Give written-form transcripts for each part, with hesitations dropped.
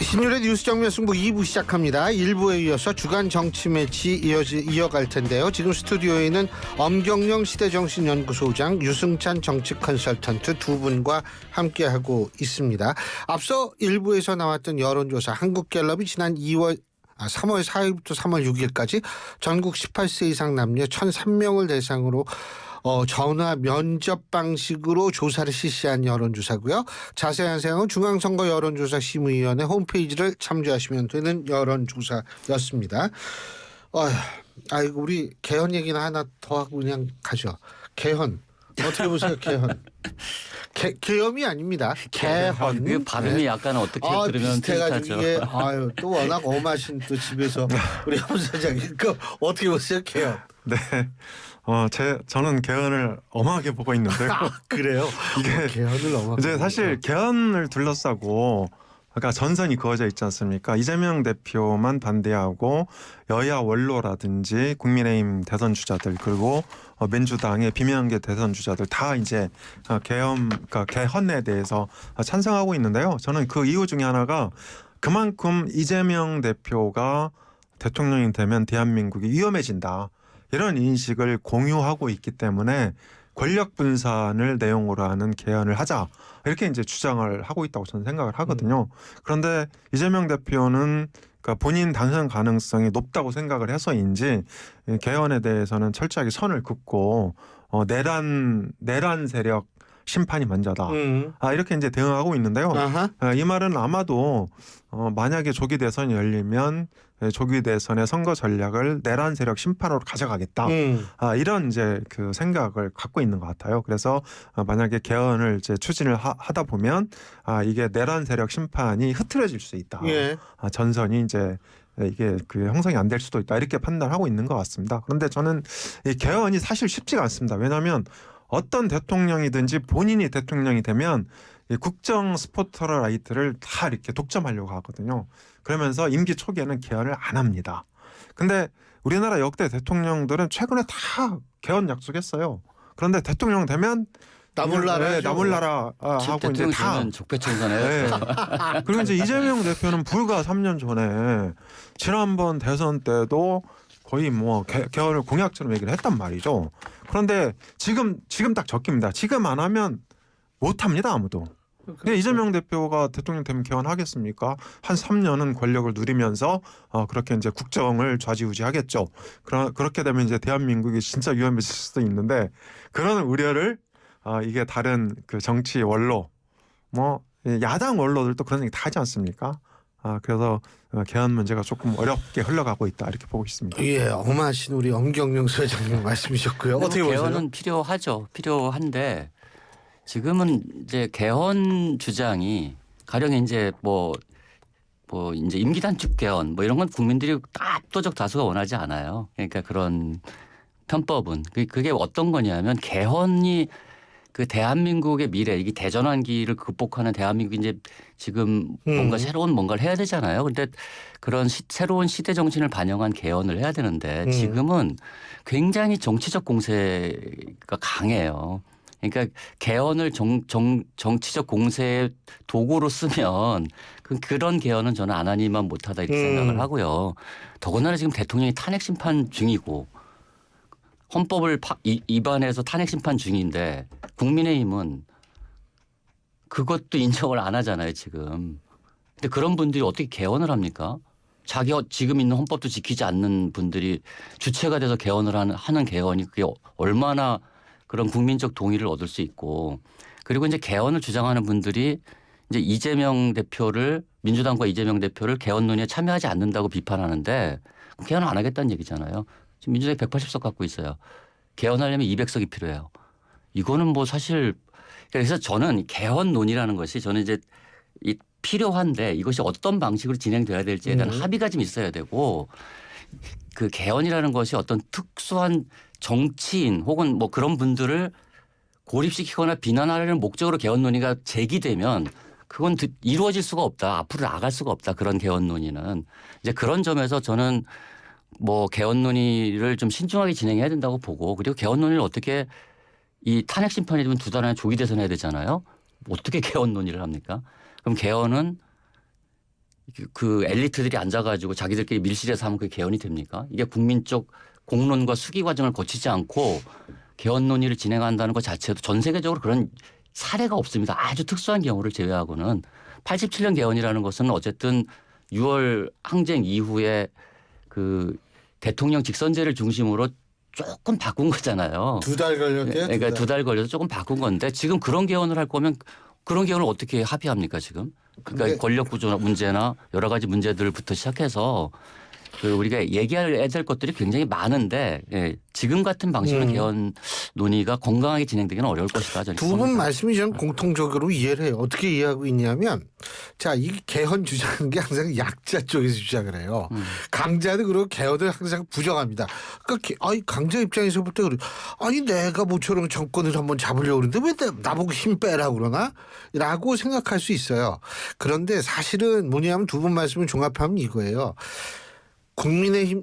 신율의 뉴스 정면 승부 2부 시작합니다. 1부에 이어서 주간 정치 매치 이어갈 텐데요. 지금 스튜디오에는 엄경영 시대정신연구소장, 유승찬 정치 컨설턴트 두 분과 함께하고 있습니다. 앞서 1부에서 나왔던 여론조사 한국갤럽이 지난 3월 4일부터 3월 6일까지 전국 18세 이상 남녀 1,003명을 대상으로 전화 면접 방식으로 조사를 실시한 여론조사고요. 자세한 사항은 중앙선거 여론조사심의위원회 홈페이지를 참조하시면 되는 여론조사였습니다. 아이고 우리 개헌 얘기나 하나 더 하고 그냥 가죠. 개헌 어떻게 보세요? 개헌. 계엄이 아닙니다. 개헌. 그 발음이 약간 어떻게 들으면 비슷하죠. 이게 또 워낙 엄하신 또 집에서 우리 함 사장님 어떻게 보세요? 개헌. 네. 저는 개헌을 엄하게 보고 있는데요. 그래요? 이게 개헌을 엄하게. 이제 사실 개헌을 둘러싸고 그러니까 전선이 그어져 있지 않습니까? 이재명 대표만 반대하고 여야 원로라든지 국민의힘 대선 주자들 그리고 민주당의 비명계 대선 주자들 다 이제 그러니까 개헌에 대해서 찬성하고 있는데요. 저는 그 이유 중에 하나가 그만큼 이재명 대표가 대통령이 되면 대한민국이 위험해진다. 이런 인식을 공유하고 있기 때문에 권력 분산을 내용으로 하는 개헌을 하자 이렇게 이제 주장을 하고 있다고 저는 생각을 하거든요. 그런데 이재명 대표는 그러니까 본인 당선 가능성이 높다고 생각을 해서인지 개헌에 대해서는 철저하게 선을 긋고 내란 세력 심판이 먼저다. 이렇게 이제 대응하고 있는데요. 이 말은 아마도 만약에 조기 대선이 열리면 조기 대선의 선거 전략을 내란 세력 심판으로 가져가겠다. 이런 이제 그 생각을 갖고 있는 것 같아요. 그래서 만약에 개헌을 이제 추진을 하다 보면 이게 내란 세력 심판이 흐트러질 수 있다. 예. 전선이 이제 이게 그 형성이 안 될 수도 있다. 이렇게 판단하고 있는 것 같습니다. 그런데 저는 이 개헌이 사실 쉽지가 않습니다. 왜냐하면 어떤 대통령이든지 본인이 대통령이 되면 이 국정 스포트라이트를 다 이렇게 독점하려고 하거든요. 그러면서 임기 초기에는 개헌을 안 합니다. 근데 우리나라 역대 대통령들은 최근에 다 개헌 약속했어요. 그런데 대통령 되면 나몰라라 하고 이제 다 적폐청산해요. 네. 그리고 이제 이재명 대표는 불과 3년 전에 지난번 대선 때도 거의 뭐 개헌을 공약처럼 얘기를 했단 말이죠. 그런데 지금 딱 적깁니다. 지금 안 하면 못 합니다, 아무도. 근데 이재명 대표가 대통령 되면 개헌하겠습니까? 한 3년은 권력을 누리면서 그렇게 이제 국정을 좌지우지하겠죠. 그렇게 되면 이제 대한민국이 진짜 위험해질 수도 있는데 그런 우려를 이게 다른 그 정치 원로 뭐 야당 원로들도 그런 얘기 다 하지 않습니까? 그래서 개헌 문제가 조금 어렵게 흘러가고 있다 이렇게 보고 있습니다. 예, 엄하신 우리 엄경영 소장님 말씀이셨고요. 어떻게 보세요? 개헌은 필요하죠. 필요한데 지금은 이제 개헌 주장이 가령 이제 뭐 이제 임기 단축 개헌 뭐 이런 건 국민들이 압도적 다수가 원하지 않아요. 그러니까 그런 편법은 그게 어떤 거냐면 개헌이 그 대한민국의 미래, 이게 대전환기를 극복하는 대한민국이 이제 지금 뭔가 새로운 뭔가를 해야 되잖아요. 근데 그런 새로운 시대 정신을 반영한 개헌을 해야 되는데 지금은 굉장히 정치적 공세가 강해요. 그러니까 개헌을 정치적 공세의 도구로 쓰면 그런 개헌은 저는 안 하니만 못하다 이렇게 생각을 하고요. 더군다나 지금 대통령이 탄핵 심판 중이고 헌법을 위반해서 탄핵 심판 중인데 국민의힘은 그것도 인정을 안 하잖아요, 지금. 근데 그런 분들이 어떻게 개헌을 합니까? 지금 있는 헌법도 지키지 않는 분들이 주체가 돼서 개헌을 하는 개헌이 그게 얼마나 그런 국민적 동의를 얻을 수 있고 그리고 이제 개헌을 주장하는 분들이 이제 민주당과 이재명 대표를 개헌 논의에 참여하지 않는다고 비판하는데 개헌 안 하겠다는 얘기잖아요. 지금 민주당이 180석 갖고 있어요. 개헌하려면 200석이 필요해요. 이거는 뭐 사실 그래서 저는 개헌 논의라는 것이 저는 이제 필요한데 이것이 어떤 방식으로 진행돼야 될지에 대한 합의가 좀 있어야 되고 그 개헌이라는 것이 어떤 특수한 정치인 혹은 뭐 그런 분들을 고립시키거나 비난하려는 목적으로 개헌 논의가 제기되면 그건 이루어질 수가 없다. 앞으로 나갈 수가 없다. 그런 개헌 논의는. 이제 그런 점에서 저는 뭐 개헌 논의를 좀 신중하게 진행해야 된다고 보고 그리고 개헌 논의를 어떻게 이 탄핵 심판이 되면 2달 안에 조기 대선해야 되잖아요. 어떻게 개헌 논의를 합니까? 그럼 개헌은 그 엘리트들이 앉아가지고 자기들끼리 밀실에서 하면 그게 개헌이 됩니까? 이게 국민적 공론과 수기 과정을 거치지 않고 개헌 논의를 진행한다는 것 자체도 전 세계적으로 그런 사례가 없습니다. 아주 특수한 경우를 제외하고는 87년 개헌이라는 것은 어쨌든 6월 항쟁 이후에 그 대통령 직선제를 중심으로 조금 바꾼 거잖아요. 2달 걸렸대요. 그러니까 2달 걸려서 조금 바꾼 건데 지금 그런 개헌을 할 거면 그런 개헌을 어떻게 합의합니까 지금? 그러니까 권력 구조 문제나 여러 가지 문제들부터 시작해서 그 우리가 얘기해야 될 것들이 굉장히 많은데 지금 같은 방식으로 개헌 논의가 건강하게 진행되기는 어려울 것이다. 두 분 말씀이 저는 공통적으로 이해를 해요. 어떻게 이해하고 있냐면 자, 이 개헌 주장하는 게 항상 약자 쪽에서 주장을 해요. 강자는 그리고 개헌을 항상 부정합니다. 그러니까 아니 강자 입장에서부터 그래. 아니 내가 모처럼 정권을 한번 잡으려고 그러는데 왜 나보고 힘 빼라고 그러나? 라고 생각할 수 있어요. 그런데 사실은 뭐냐면 두 분 말씀을 종합하면 이거예요. 국민의힘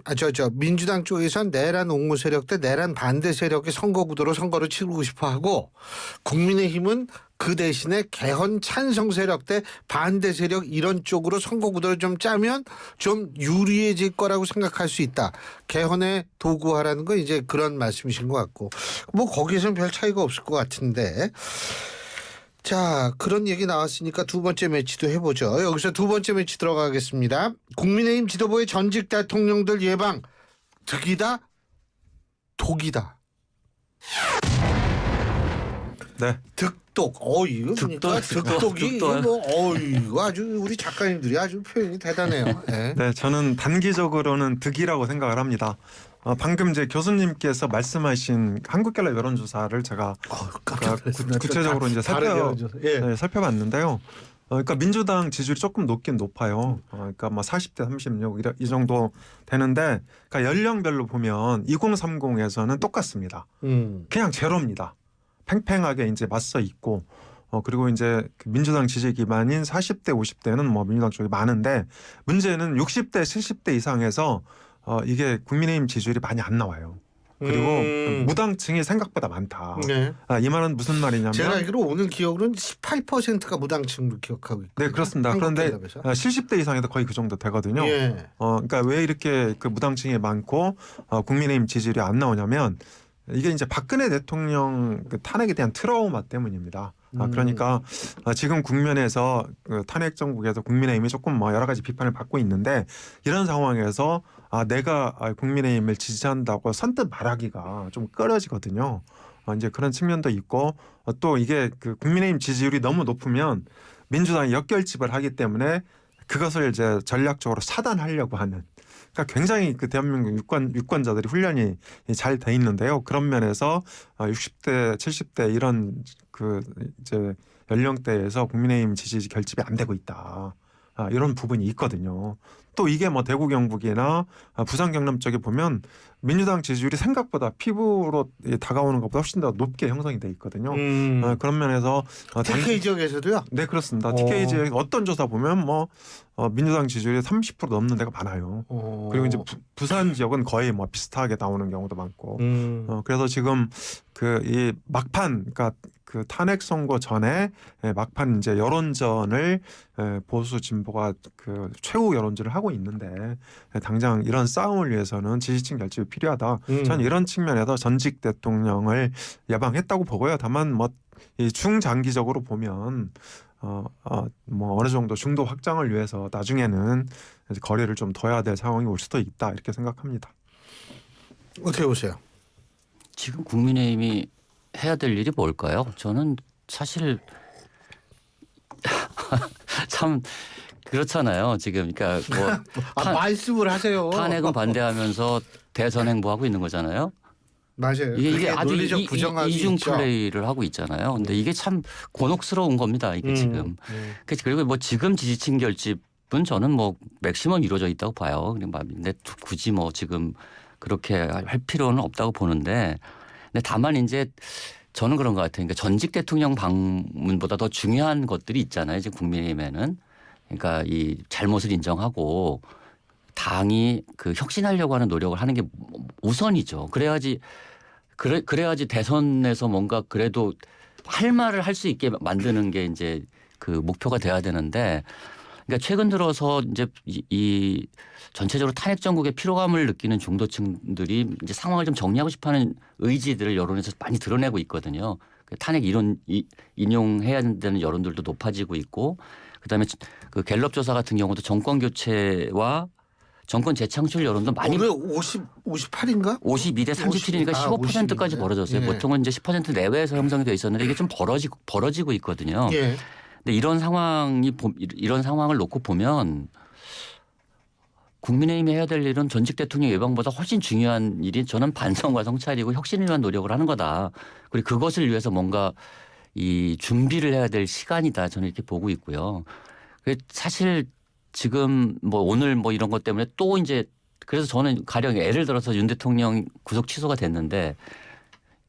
민주당 쪽에선 내란 옹호 세력 대 내란 반대 세력의 선거 구도로 선거를 치르고 싶어 하고 국민의힘은 그 대신에 개헌 찬성 세력 대 반대 세력 이런 쪽으로 선거 구도를 좀 짜면 좀 유리해질 거라고 생각할 수 있다. 개헌에 도구하라는 건 이제 그런 말씀이신 것 같고 뭐 거기에서는 별 차이가 없을 것 같은데 자, 그런 얘기 나왔으니까 두 번째 매치도 해보죠. 여기서 두 번째 매치 들어가겠습니다. 국민의힘 지도부의 전직 대통령들 예방 득이다 독이다. 네. 득독. 이거 그러니까 득독이 이거 아주 우리 작가님들이 아주 표현이 대단해요. 네. 네, 저는 단기적으로는 득이라고 생각을 합니다. 방금 이제 교수님께서 말씀하신 한국갤럽 여론조사를 제가 구체적으로 이제 살펴봤는데요. 그러니까 민주당 지지율이 조금 높긴 높아요. 그러니까 뭐 40대 36 이 정도 되는데, 그러니까 연령별로 보면 2030에서는 똑같습니다. 그냥 제로입니다. 팽팽하게 이제 맞서 있고. 그리고 이제 민주당 지지 기반인 40대 50대는 뭐 민주당 쪽이 많은데 문제는 60대 70대 이상에서 이게 국민의힘 지지율이 많이 안 나와요. 그리고 무당층이 생각보다 많다. 네. 이 말은 무슨 말이냐면 제가 알기로 오늘 기억으로는 18%가 무당층으로 기억하고 있고. 네, 그렇습니다. 그런데 70대 이상에도 거의 그 정도 되거든요. 예. 그러니까 왜 이렇게 그 무당층이 많고 국민의힘 지지율이 안 나오냐면 이게 이제 박근혜 대통령 그 탄핵에 대한 트라우마 때문입니다. 그러니까 지금 국면에서 그 탄핵 정국에서 국민의힘이 조금 뭐 여러 가지 비판을 받고 있는데 이런 상황에서 내가 국민의힘을 지지한다고 선뜻 말하기가 좀 꺼려지거든요. 이제 그런 측면도 있고 또 이게 그 국민의힘 지지율이 너무 높으면 민주당이 역결집을 하기 때문에 그것을 이제 전략적으로 차단하려고 하는. 그러니까 굉장히 그 대한민국 유권자들이 훈련이 잘 돼 있는데요. 그런 면에서 60대, 70대 이런 그 이제 연령대에서 국민의힘 지지 결집이 안 되고 있다. 이런 부분이 있거든요. 또 이게 뭐 대구 경북이나 부산 경남 쪽에 보면 민주당 지지율이 생각보다 피부로 다가오는 것보다 훨씬 더 높게 형성이 돼 있거든요. 그런 면에서 TK 지역에서도요? 네, 그렇습니다. TK 지역 어떤 조사 보면 뭐 민주당 지지율이 30% 넘는 데가 많아요. 그리고 이제 부산 지역은 거의 뭐 비슷하게 나오는 경우도 많고. 그래서 지금 그 이 막판, 그러니까 그 탄핵 선거 전에 막판 이제 여론전을 보수 진보가 그 최후 여론전을 하고 있는데 당장 이런 싸움을 위해서는 지지층 결집이 필요하다. 저는 이런 측면에서 전직 대통령을 예방했다고 보고요. 다만 뭐 이 중장기적으로 보면 뭐 어느 정도 중도 확장을 위해서 나중에는 거리를 좀 둬야 될 상황이 올 수도 있다 이렇게 생각합니다. 어떻게 보세요? 지금 국민의힘이 해야 될 일이 뭘까요? 저는 사실 참 그렇잖아요. 지금 그러니까 뭐 말씀을 하세요. 탄핵은 반대하면서 대선 행보하고 있는 거잖아요. 맞아요. 이게 아주 논리적 부정함이 이중 있죠. 플레이를 하고 있잖아요. 근데 이게 참 곤혹스러운 겁니다. 이게 지금. 그리고 뭐 지금 지지층 결집은 저는 뭐 맥시멈 이루어져 있다고 봐요. 근데 굳이 뭐 지금 그렇게 할 필요는 없다고 보는데, 근데 다만 이제 저는 그런 것 같아요. 그러니까 전직 대통령 방문보다 더 중요한 것들이 있잖아요. 지금 국민의힘에는. 그러니까 이 잘못을 인정하고 당이 그 혁신하려고 하는 노력을 하는 게 우선이죠. 그래야지 대선에서 뭔가 그래도 할 말을 할 수 있게 만드는 게 이제 그 목표가 돼야 되는데, 그러니까 최근 들어서 이제 이 전체적으로 탄핵 정국의 피로감을 느끼는 중도층들이 이제 상황을 좀 정리하고 싶어하는 의지들을 여론에서 많이 드러내고 있거든요. 그 탄핵 이론 인용해야 되는 여론들도 높아지고 있고, 그다음에 그 갤럽 조사 같은 경우도 정권 교체와 정권 재창출 여론도 많이 오늘 58인가? 52대 37이니까 15%까지 52. 벌어졌어요. 예. 보통은 이제 10% 내외에서 형성이 돼 있었는데 이게 좀 벌어지고 있거든요. 예. 근데 이런 상황을 놓고 보면 국민의힘이 해야 될 일은 전직 대통령 예방보다 훨씬 중요한 일이 저는 반성과 성찰이고 혁신을 위한 노력을 하는 거다. 그리고 그것을 위해서 뭔가 이 준비를 해야 될 시간이다. 저는 이렇게 보고 있고요. 사실 지금 뭐 오늘 뭐 이런 것 때문에 또 이제 그래서 저는 가령 예를 들어서 윤 대통령 구속 취소가 됐는데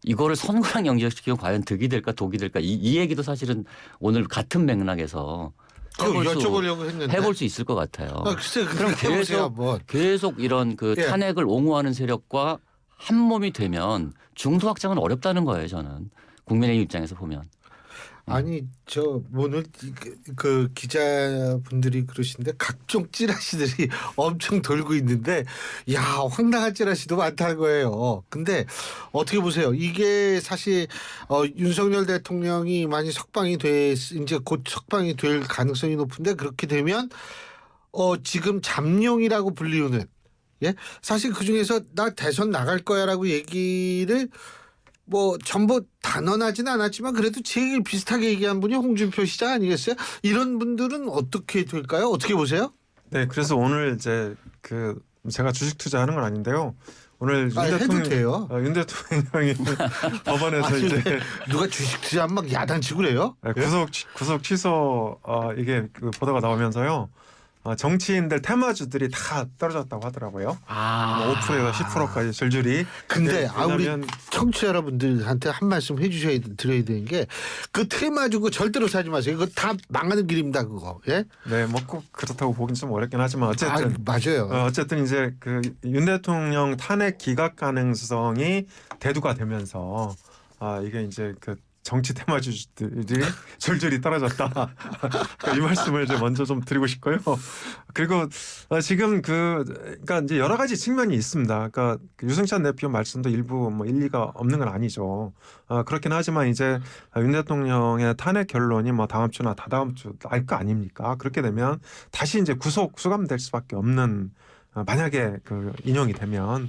이거를 선거랑 연결시키면 과연 득이 될까 독이 될까 이 얘기도 사실은 오늘 같은 맥락에서 여쭤보려고 했는데 해볼 수 있을 것 같아요. 글쎄, 그럼 해보세요, 뭐. 계속 이런 그 예. 탄핵을 옹호하는 세력과 한 몸이 되면 중도 확장은 어렵다는 거예요. 저는 국민의힘 입장에서 보면. 아니 저 오늘 그 기자분들이 그러시는데 각종 찌라시들이 엄청 돌고 있는데 야 황당한 찌라시도 많다는 거예요. 근데 어떻게 보세요? 이게 사실 윤석열 대통령이 많이 석방이 이제 곧 석방이 될 가능성이 높은데 그렇게 되면 지금 잠룡이라고 불리우는 예 사실 그 중에서 나 대선 나갈 거야라고 얘기를 뭐 전부 단언하진 않았지만 그래도 제일 비슷하게 얘기한 분이 홍준표 시장 아니겠어요? 이런 분들은 어떻게 될까요? 어떻게 보세요? 네, 그래서 오늘 이제 그 제가 주식 투자하는 건 아닌데요. 오늘 해도 돼요. 윤 대통령이 법원에서 아니, 이제 누가 주식 투자하면 막 야단치고 그래요? 구속 취소 이게 그 보도가 나오면서요. 정치인들 테마주들이 다 떨어졌다고 하더라고요. 뭐 5%에서 10%까지 줄줄이. 근데 우리 왜냐하면 청취자 여러분들한테 한 말씀 드려야 되는 게 그 테마 주고 절대로 사지 마세요. 그거 다 망하는 길입니다. 그거. 예? 네, 뭐 꼭 그렇다고 보긴 좀 어렵긴 하지만 어쨌든 맞아요. 어쨌든 이제 그 윤 대통령 탄핵 기각 가능성이 대두가 되면서 이게 이제 그 정치 테마주들이 줄줄이 떨어졌다. 이 말씀을 이제 먼저 좀 드리고 싶고요. 그리고 지금 그러니까 이제 여러 가지 측면이 있습니다. 그러니까 그 유승찬 대표 말씀도 일부 뭐 일리가 없는 건 아니죠. 그렇긴 하지만 이제 윤 대통령의 탄핵 결론이 뭐 다음 주나 다다음 주 알 거 아닙니까? 그렇게 되면 다시 이제 구속 수감될 수밖에 없는 만약에 그 인용이 되면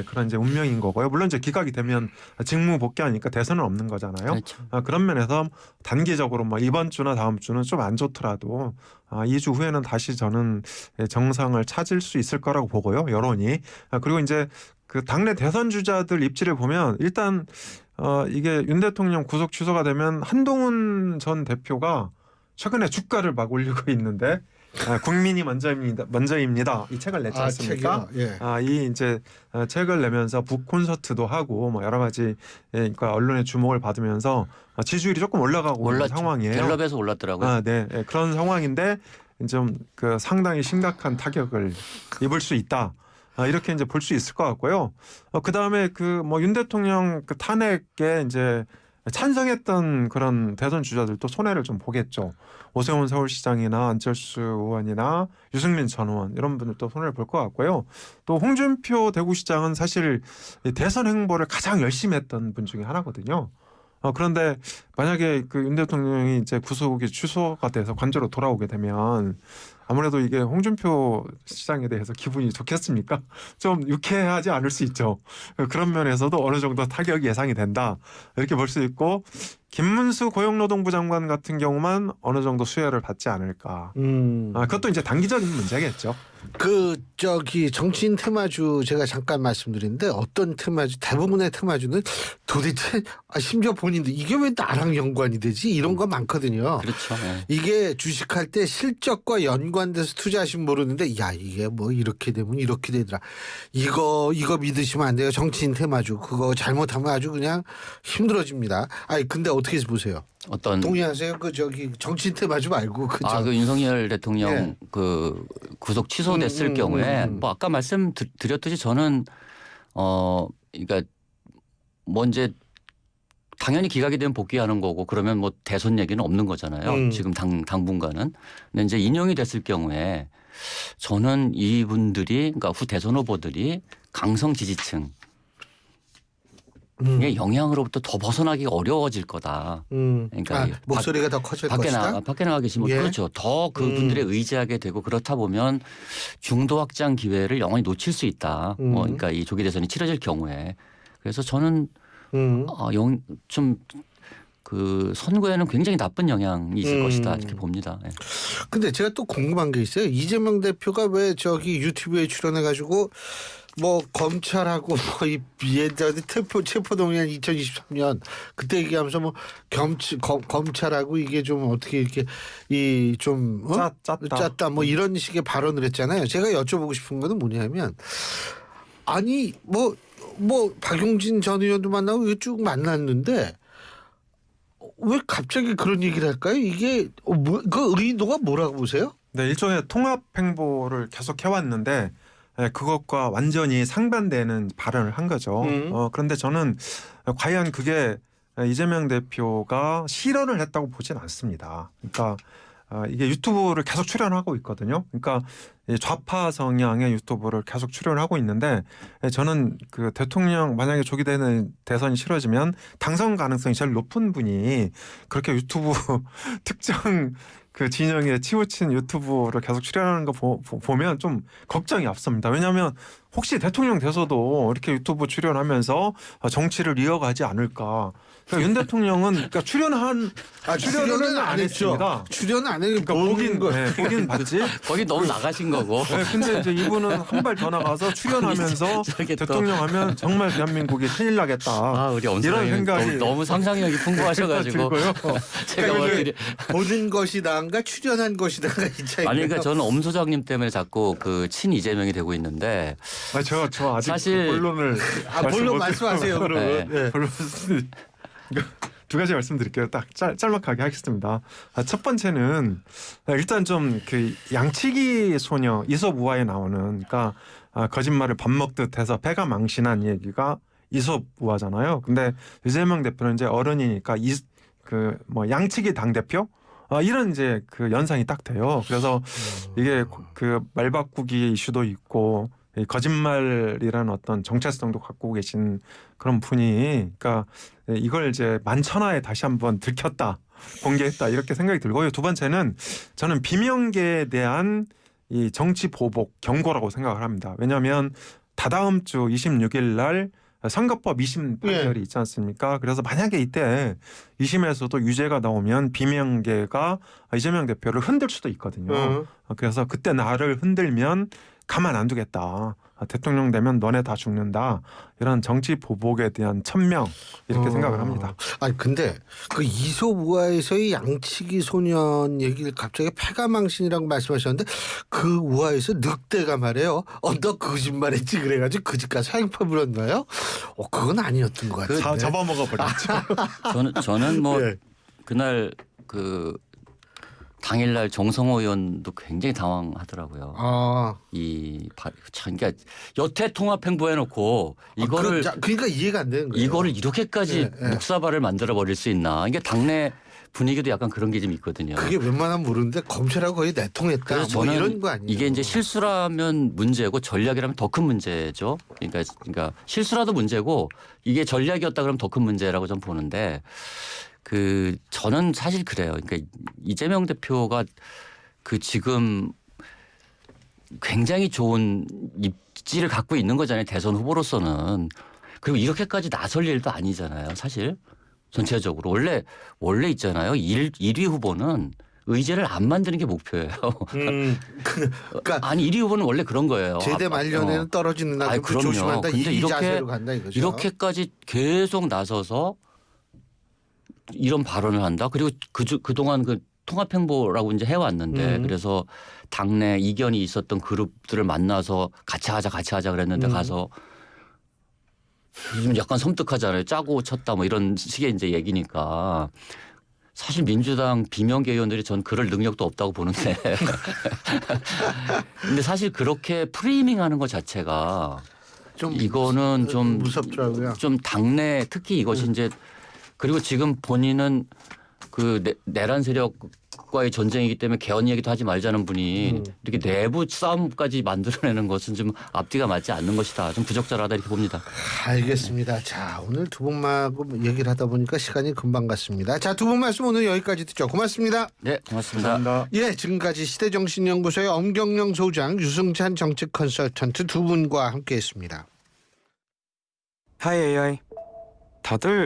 그런 이제 운명인 거고요. 물론 이제 기각이 되면 직무 복귀하니까 대선은 없는 거잖아요. 그렇죠. 그런 면에서 단기적으로 뭐 이번 주나 다음 주는 좀 안 좋더라도 2주 후에는 다시 저는 정상을 찾을 수 있을 거라고 보고요. 여론이. 그리고 이제 그 당내 대선 주자들 입지를 보면 일단 이게 윤 대통령 구속 취소가 되면 한동훈 전 대표가 최근에 주가를 막 올리고 있는데 국민이 먼저입니다. 이 책을 냈지 않습니까? 예. 이 이제 책을 내면서 북 콘서트도 하고 뭐 여러 가지 그러니까 언론의 주목을 받으면서 지지율이 조금 올라가고 있는 상황이에요. 갤럽에서 올랐더라고요. 네, 그런 상황인데 좀 그 상당히 심각한 타격을 입을 수 있다. 이렇게 이제 볼 수 있을 것 같고요. 그 다음에 그 뭐 윤 대통령 그 탄핵에 이제 찬성했던 그런 대선 주자들도 손해를 좀 보겠죠. 오세훈 서울시장이나 안철수 의원이나 유승민 전 의원 이런 분들도 손해를 볼 것 같고요. 또 홍준표 대구시장은 사실 대선 행보를 가장 열심히 했던 분 중에 하나거든요. 그런데 만약에 그 윤 대통령이 이제 구속이 취소가 돼서 관저로 돌아오게 되면 아무래도 이게 홍준표 시장에 대해서 기분이 좋겠습니까? 좀 유쾌하지 않을 수 있죠. 그런 면에서도 어느 정도 타격이 예상이 된다. 이렇게 볼 수 있고 김문수 고용노동부 장관 같은 경우만 어느 정도 수혜를 받지 않을까. 그것도 이제 단기적인 문제겠죠. 정치인 테마주 제가 잠깐 말씀드렸는데 어떤 테마주 대부분의 테마주는 도대체 심지어 본인도 이게 왜 나랑 연관이 되지 이런 거 많거든요. 그렇죠. 네. 이게 주식할 때 실적과 연관돼서 투자하시면 모르는데 야 이게 뭐 이렇게 되면 이렇게 되더라. 이거 믿으시면 안 돼요. 정치인 테마주 그거 잘못하면 아주 그냥 힘들어집니다. 근데 어떻게 보세요? 어떤 동의하세요? 정치인 테마주 말고 그 윤석열 대통령 예. 그 구속 취소됐을 경우에 뭐 아까 말씀드렸듯이 저는 그러니까 뭐 이제 당연히 기각이 되면 복귀하는 거고 그러면 뭐 대선 얘기는 없는 거잖아요. 지금 당분간은. 근데 이제 인용이 됐을 경우에 저는 이분들이 그러니까 후 대선 후보들이 강성 지지층 의 영향으로부터 더 벗어나기가 어려워질 거다. 그러니까 목소리가 더 커질 것이다. 밖에 나가 계시면 예. 그렇죠. 더 그분들에 의지하게 되고 그렇다 보면 중도 확장 기회를 영원히 놓칠 수 있다. 그러니까 이 조기 대선이 치러질 경우에. 그래서 저는 좀 그 선거에는 굉장히 나쁜 영향이 있을 것이다 이렇게 봅니다. 예. 근데 제가 또 궁금한 게 있어요. 이재명 대표가 왜 저기 유튜브에 출연해가지고 뭐 검찰하고 뭐이 예전에 체포동의안 2023년 그때 얘기하면서 뭐 검찰하고 이게 좀 어떻게 이렇게 이 좀 짰다 뭐 이런 식의 발언을 했잖아요. 제가 여쭤보고 싶은 거는 뭐냐면 아니 뭐 박용진 전 의원도 만나고 이거 쭉 만났는데 왜 갑자기 그런 얘기를 할까요? 이게 그 의도가 뭐라고 보세요? 네, 일종의 통합 행보를 계속 해왔는데 그것과 완전히 상반되는 발언을 한 거죠. 그런데 저는 과연 그게 이재명 대표가 실언을 했다고 보진 않습니다. 그러니까 이게 유튜브를 계속 출연하고 있거든요. 그러니까 좌파 성향의 유튜브를 계속 출연하고 있는데 저는 그 대통령 만약에 조기 대선이 치러지면 당선 가능성이 제일 높은 분이 그렇게 유튜브 특정 그 진영에 치우친 유튜브를 계속 출연하는 거 보면 좀 걱정이 앞섭니다. 왜냐하면 혹시 대통령 돼서도 이렇게 유튜브 출연하면서 정치를 이어가지 않을까. 그러니까 윤 대통령은 그러니까 출연은 안 했습니다. 출연은 안 했고 그러니까 보긴 봤지. 거기 너무 나가신 거고. 네, 근데 이제 이분은 한 발 더 나가서 출연하면서 대통령 하면 정말 대한민국이 큰일 나겠다. 우리 이런 생각이 너무 상상력이 풍부하셔가지고 제가 보는 것이 나은가 출연한 것이 나은가 이 차이가. 아니 그러니까 저는 엄 소장님 때문에 자꾸 그 친 이재명이 되고 있는데. 저 아직 사실 본론을 본론 말씀하세요 그러면. 네. 본론 두 가지 말씀드릴게요. 딱 짤막하게 하겠습니다. 첫 번째는 일단 좀 그 양치기 소녀 이솝우화에 나오는 그러니까 거짓말을 밥 먹듯 해서 배가 망신한 얘기가 이솝우화잖아요. 근데 이재명 대표는 이제 어른이니까 그 뭐 양치기 당 대표 이런 이제 그 연상이 딱 돼요. 그래서 이게 그 말 바꾸기 이슈도 있고 거짓말이라는 어떤 정체성도 갖고 계신 그런 분이 그러니까 이걸 이제 만천하에 다시 한번 들켰다, 공개했다 이렇게 생각이 들고요. 두 번째는 저는 비명계에 대한 이 정치 보복 경고라고 생각을 합니다. 왜냐하면 다다음 주 26일 날 선거법 2심 판결이 있지 않습니까? 그래서 만약에 이때 2심에서도 유죄가 나오면 비명계가 이재명 대표를 흔들 수도 있거든요. 그래서 그때 나를 흔들면 가만 안 두겠다. 대통령 되면 너네 다 죽는다. 이런 정치 보복에 대한 천명 이렇게 생각을 합니다. 아니 근데 그 이솝우화에서의 양치기 소년 얘기를 갑자기 패가망신이라고 말씀하셨는데 그 우화에서 늑대가 말해요. 너 거짓말했지 그래가지고 그 집 가서 사형표 물었나요? 그건 아니었던 것 같아요. 다 잡아먹어 버렸죠. 저는 뭐 그날 그 당일날 정성호 의원도 굉장히 당황하더라고요. 그러니까 여태 통합 행보해놓고 이거를 그러니까 이해가 안 되는 거예요. 이거를 이렇게까지 묵사발을 만들어 버릴 수 있나? 이게 당내 분위기도 약간 그런 게 좀 있거든요. 그게 웬만하면 모르는데 검찰하고 거의 내통했다. 그래서 뭐 저는 이런 거 아니에요? 이게 이제 실수라면 문제고 전략이라면 더 큰 문제죠. 그러니까 실수라도 문제고 이게 전략이었다 그러면 더 큰 문제라고 좀 보는데. 저는 사실 그래요. 그러니까 이재명 대표가 그 지금 굉장히 좋은 입지를 갖고 있는 거잖아요. 대선 후보로서는. 그리고 이렇게까지 나설 일도 아니잖아요. 사실 전체적으로. 원래 있잖아요. 1위 후보는 의제를 안 만드는 게 목표예요. 그러니까 아니 1위 후보는 원래 그런 거예요. 제대 말년에는 떨어지는 날 조심한다. 근데 이 자세로 간다 이거죠. 이렇게까지 계속 나서서 이런 발언을 한다. 그리고 그동안 그 통합행보라고 이제 해왔는데 그래서 당내 이견이 있었던 그룹들을 만나서 같이 하자 그랬는데 가서 좀 약간 섬뜩하잖아요. 짜고 쳤다 뭐 이런 식의 이제 얘기니까 사실 민주당 비명계 의원들이 전 그럴 능력도 없다고 보는데 근데 사실 그렇게 프레이밍하는 것 자체가 이거는 좀 무섭더라고요. 좀 당내 특히 이것이 이제 그리고 지금 본인은 그 내란 세력과의 전쟁이기 때문에 개헌 얘기도 하지 말자는 분이 이렇게 내부 싸움까지 만들어내는 것은 좀 앞뒤가 맞지 않는 것이다. 좀 부적절하다 이렇게 봅니다. 알겠습니다. 자, 오늘 두 분하고 얘기를 하다 보니까 시간이 금방 갔습니다. 자, 두 분 말씀 오늘 여기까지 듣죠. 고맙습니다. 네, 고맙습니다. 감사합니다. 예, 지금까지 시대정신연구소의 엄경영 소장, 유승찬 정책 컨설턴트 두 분과 함께했습니다. 하이 AI. 다들